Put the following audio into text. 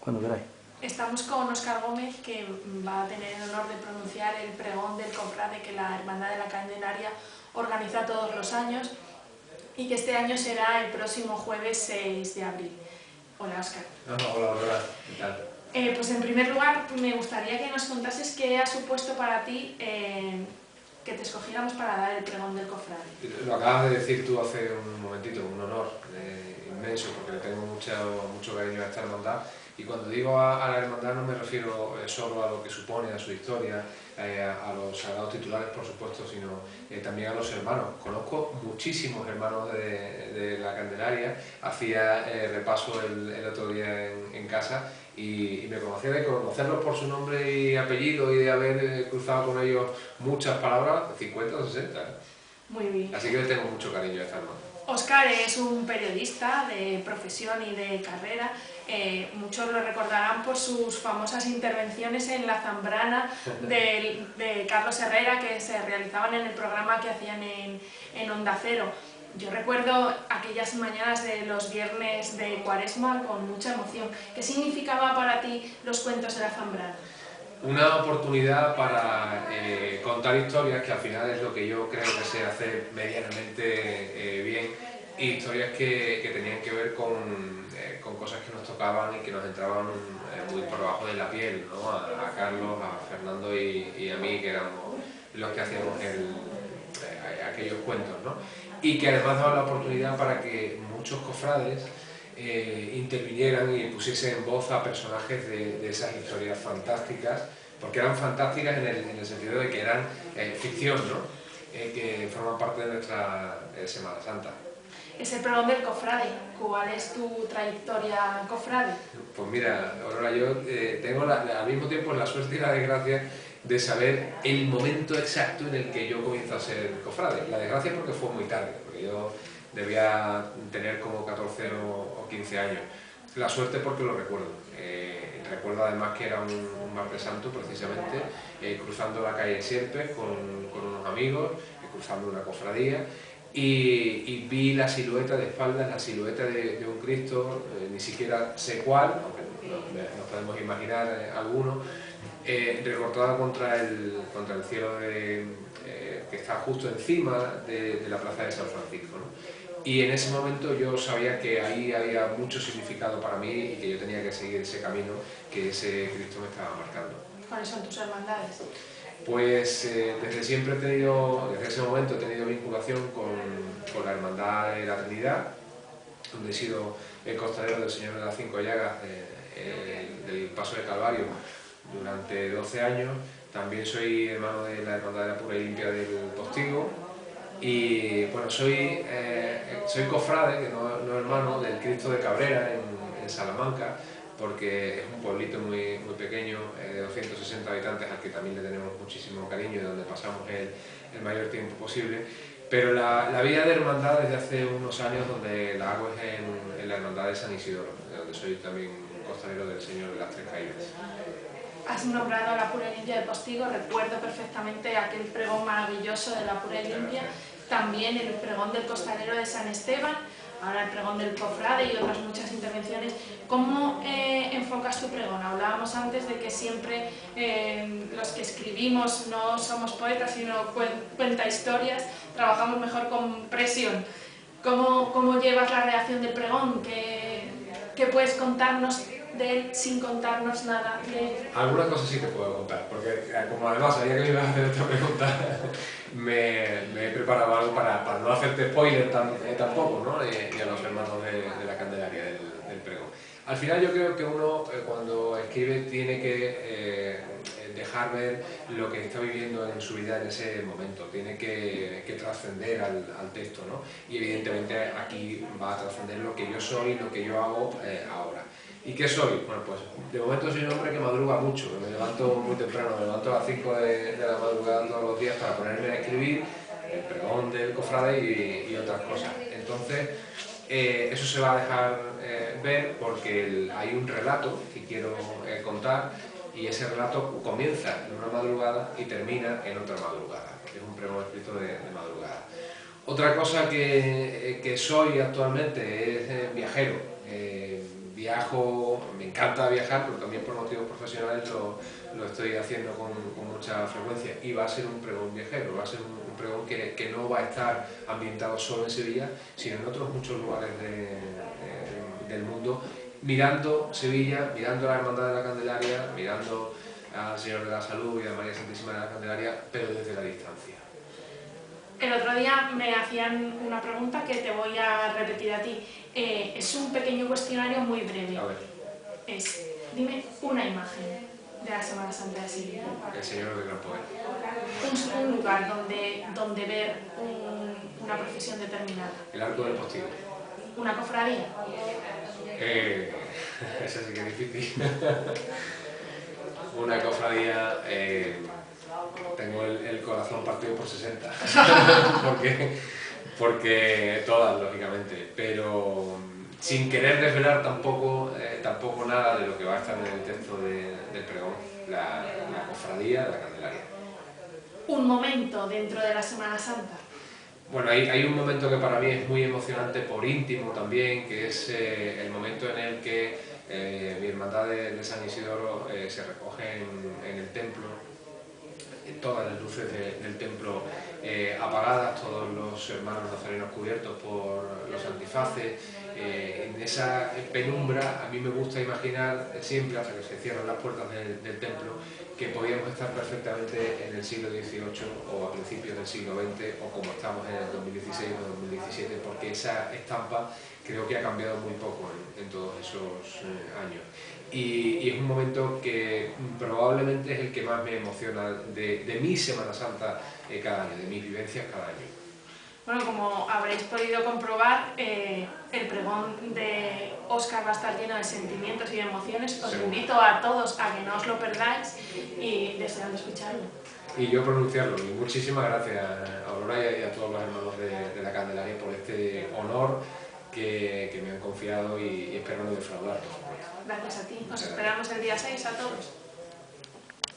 Cuando queráis. Estamos con Óscar Gómez, que va a tener el honor de pronunciar el pregón del cofrade que la Hermandad de la Candelaria organiza todos los años y que este año será el próximo jueves 6 de abril. Hola, Óscar. Hola, Aurora, ¿qué tal? Pues en primer lugar, me gustaría que nos contases qué ha supuesto para ti que te escogiéramos para dar el pregón del cofrade. Lo acabas de decir tú hace un momentito, un honor inmenso, porque le tengo mucho cariño a esta hermandad. Y cuando digo a la hermandad no me refiero solo a lo que supone, a su historia, a los sagrados titulares, por supuesto, sino también a los hermanos. Conozco muchísimos hermanos de la Candelaria, hacía repaso el otro día en casa y me conocía de conocerlos por su nombre y apellido y de haber cruzado con ellos muchas palabras, 50 o 60. Muy bien. Así que le tengo mucho cariño a esta hermandad. Óscar es un periodista de profesión y de carrera. Muchos lo recordarán por sus famosas intervenciones en La Zambrana de Carlos Herrera, que se realizaban en el programa que hacían en Onda Cero. Yo recuerdo aquellas mañanas de los viernes de Cuaresma con mucha emoción. ¿Qué significaba para ti los cuentos de La Zambrana? Una oportunidad para contar historias, que al final es lo que yo creo que sé hacer medianamente bien, y historias que tenían que ver con cosas que nos tocaban y que nos entraban muy por debajo de la piel, ¿no? A Carlos, a Fernando y a mí, que éramos los que hacíamos aquellos cuentos, ¿no? Y que además daban la oportunidad para que muchos cofrades intervinieran y pusiesen en voz a personajes de esas historias fantásticas, porque eran fantásticas en el sentido de que eran ficción, ¿no? Que forman parte de nuestra Semana Santa. Es el pregón del cofrade. ¿Cuál es tu trayectoria cofrade? Pues mira, Aurora, yo tengo al mismo tiempo la suerte y la desgracia de saber el momento exacto en el que yo comienzo a ser cofrade. La desgracia porque fue muy tarde, porque yo debía tener como 14 o 15 años. La suerte porque lo recuerdo. Recuerdo además que era un martes santo, precisamente, cruzando la calle Sierpes con unos amigos, cruzando una cofradía, y vi la silueta de espaldas, la silueta de un Cristo, ni siquiera sé cuál, aunque nos podemos imaginar alguno, recortada contra el cielo que está justo encima de la plaza de San Francisco, ¿no? Y en ese momento yo sabía que ahí había mucho significado para mí y que yo tenía que seguir ese camino que ese Cristo me estaba marcando. ¿Cuáles son tus hermandades? Pues desde siempre desde ese momento he tenido vinculación con la Hermandad de la Trinidad, donde he sido el costalero del Señor de las Cinco Llagas del Paso del Calvario durante 12 años. También soy hermano de la Hermandad de la Pura y Limpia del Postigo. Y bueno, soy cofrade, que no hermano, del Cristo de Cabrera en Salamanca, porque es un pueblito muy pequeño, de 260 habitantes, al que también le tenemos muchísimo cariño y donde pasamos el mayor tiempo posible. Pero la vida de hermandad desde hace unos años donde la hago es en la Hermandad de San Isidoro, donde soy también costalero del Señor de las Tres Caídas. Has nombrado a la Pura y Limpia del Postigo. Recuerdo perfectamente aquel pregón maravilloso de la Pura y Limpia, también el pregón del costalero de San Esteban, ahora el pregón del cofrade y otras muchas intervenciones. ¿Cómo enfocas tu pregón? Hablábamos antes de que siempre los que escribimos no somos poetas, sino cuenta historias, trabajamos mejor con presión. ¿Cómo llevas la redacción del pregón? ¿Qué puedes contarnos de él sin contarnos nada de él? Algunas cosas sí te puedo contar, porque como además sabía que me ibas a hacer esta pregunta, me he preparado algo para no hacerte spoiler tampoco, ¿no? Y a los hermanos de la Candelaria del pregón. Al final yo creo que uno cuando escribe tiene que dejar ver lo que está viviendo en su vida en ese momento, tiene que trascender al texto, ¿no? Y evidentemente aquí va a trascender lo que yo soy, lo que yo hago ahora. ¿Y qué soy? Bueno, pues de momento soy un hombre que madruga mucho, que me levanto muy temprano, me levanto a las 5 de la madrugada todos los días para ponerme a escribir el pregón del cofrade y otras cosas. Entonces, eso se va a dejar ver porque hay un relato que quiero contar y ese relato comienza en una madrugada y termina en otra madrugada. Es un pregón escrito de madrugada. Otra cosa que soy actualmente es viajero. viajo, me encanta viajar, pero también por motivos profesionales lo estoy haciendo con mucha frecuencia, y va a ser un pregón viajero, va a ser un pregón que no va a estar ambientado solo en Sevilla, sino en otros muchos lugares del mundo, mirando Sevilla, mirando la Hermandad de la Candelaria, mirando al Señor de la Salud y a María Santísima de la Candelaria, pero desde la distancia. El otro día me hacían una pregunta que te voy a repetir a ti. Es un pequeño cuestionario muy breve. A ver. Dime una imagen de la Semana Santa de Sevilla. El Señor del Gran Poder. Un lugar donde ver una procesión determinada. El Arco del Postigo. Una cofradía. Esa sí que es difícil. Una cofradía... tengo el corazón partido por 60, porque todas, lógicamente, pero sin querer desvelar tampoco nada de lo que va a estar en el texto del pregón, la cofradía de la Candelaria. Un momento dentro de la Semana Santa. Bueno, hay un momento que para mí es muy emocionante por íntimo también, que es el momento en el que mi hermandad de San Isidoro se recoge en el templo, todas las luces del templo apagadas, todos los hermanos nazarenos cubiertos por los antifaces. En esa penumbra a mí me gusta imaginar siempre, hasta que se cierran las puertas del templo, que podíamos estar perfectamente en el siglo XVIII o a principios del siglo XX, o como estamos en el 2016 o 2017, porque esa estampa creo que ha cambiado muy poco en todos esos años. Y es un momento que probablemente es el que más me emociona de mi Semana Santa cada año, de mis vivencias cada año. Bueno, como habréis podido comprobar, el pregón de Óscar va a estar lleno de sentimientos y de emociones. Os invito a todos a que no os lo perdáis y deseando escucharlo. Y yo pronunciarlo. Y muchísimas gracias a Aurora y a todos los hermanos de la Candelaria por este honor que me han confiado, y espero no defraudar. Gracias a ti. Os esperamos el día 6 a todos.